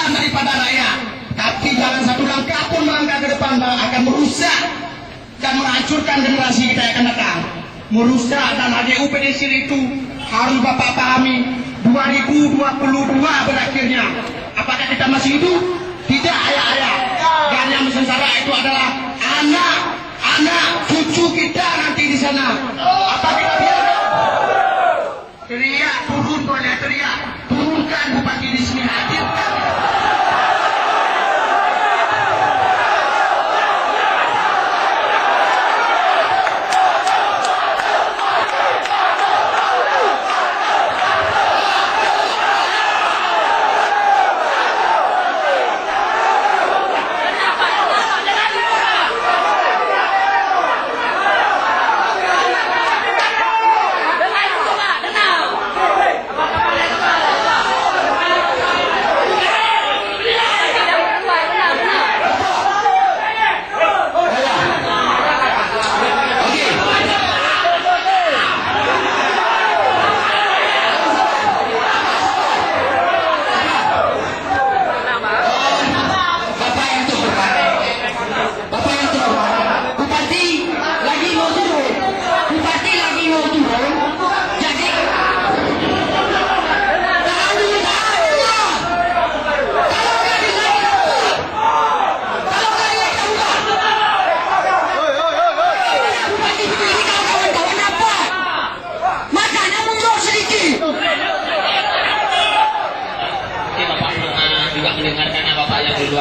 keadilan daripada rakyat. Tapi jangan satu langkah pun melangkah ke depan akan merusak dan menghancurkan generasi kita yang akan datang. Merusak dan HDU PDSIL itu harus Bapak pahami 2022 berakhirnya. Apakah kita masih hidup? Tidak, ayah-ayah. Dan yang sengsara itu adalah anak cucu kita nanti di sana. Apa kita biarkan? Teriak, turun boleh teriak. Turunkan Bupati di sini, hadirkan.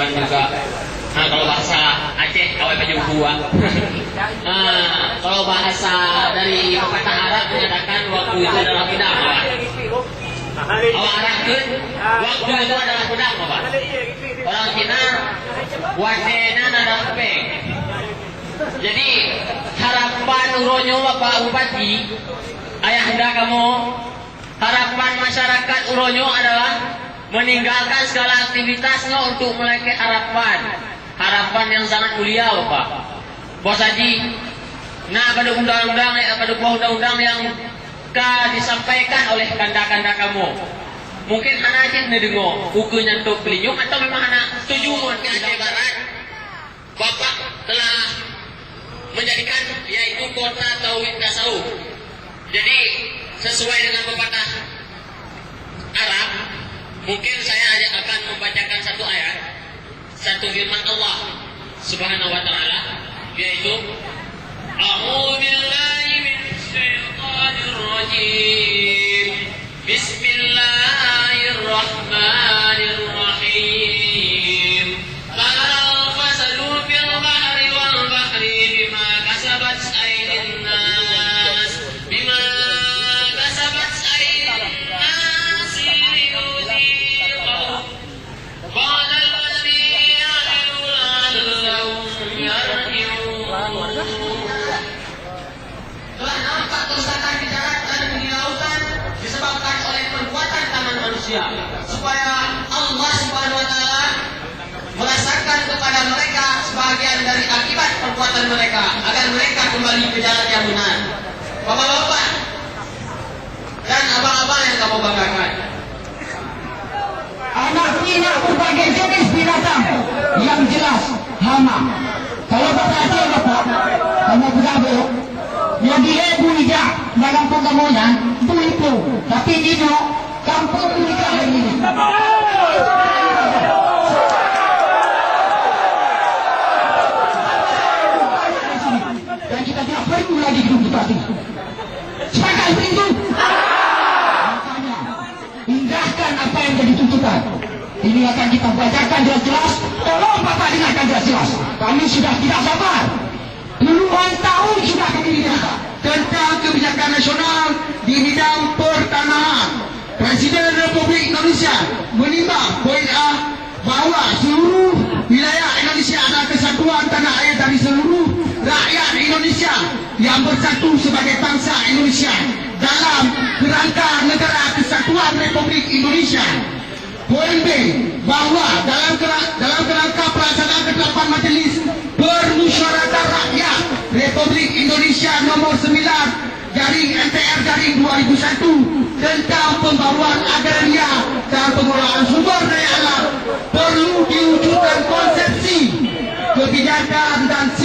Juga. Nah, kalau bahasa Aceh kawai baju buah. Nah, kalau bahasa dari pepatah Arab menyatakan waktu itu adalah pedang, Pak. Awak arahkan waktu itu adalah pedang, Pak. Orang Cina wadena adalah peng. Jadi harapan uronyo Bapak Bupati, ayahanda kamu, harapan masyarakat uronyo adalah meninggalkan segala aktivitasnya untuk meleket harapan yang sangat mulia, Bapak Bos Haji. Nah, pada undang-undang yang disampaikan oleh kanda-kanda kamu, mungkin anak Aceh mendengar bukunya untuk pelinyung atau memang anak setuju ke Aceh Barat. Bapak telah menjadikan yaitu kota Tauhid Tasawuf. Jadi sesuai dengan pepatah Arab, mungkin saya akan membacakan satu ayat, satu firman Allah Subhanahu wa taala, yaitu A'udzu billahi minasy syaithanir rajim. Bismillahirrahmanirrahim. Qala fasalu fil bahri wal bahri bima kasabat aydin nas bima kasabat aydin nas liyuziqahum. Qala alladhina ya'lamuna la'allahum yarji'un. Telah nampak kerusakan di darat dan di lautan disebabkan oleh perbuatan tangan manusia, supaya Allah Subhanahu wa taala merasakan kepada mereka sebagian dari akibat perbuatan mereka, agar mereka kembali ke jalan yang benar. Bapak-bapak dan abang-abang yang kamu banggakan, Anak jinak berbagai jenis binatang yang jelas hama. Kalau bahasa Aceh Bapak, kamu berabuk yang dihebu hijak dalam penggamunya itu, tapi di kampung nikah ini. Dan kita tidak perlu lagi hidup bupati. Sepakat itu. Makanya indahkan apa yang jadi tuntutan. Ini akan kita bacakan jelas-jelas. Tolong Bapak dengarkan jelas-jelas. Kami sudah tidak sabar. Puluhan tahun sudah kami didengar tentang kebijakan nasional di bidang pertanahan. Presiden Republik Indonesia menimbang poin A bahwa seluruh wilayah Indonesia adalah kesatuan tanah air dari seluruh rakyat Indonesia yang bersatu sebagai bangsa Indonesia dalam kerangka negara kesatuan Republik Indonesia. Poin B bahwa dalam kerangka pelaksanaan ke-8 Majelis Permusyawaratan Rakyat Republik Indonesia nomor 9 garing MPR garing 2001 tentang pembaruan agraria dan pengelolaan sumber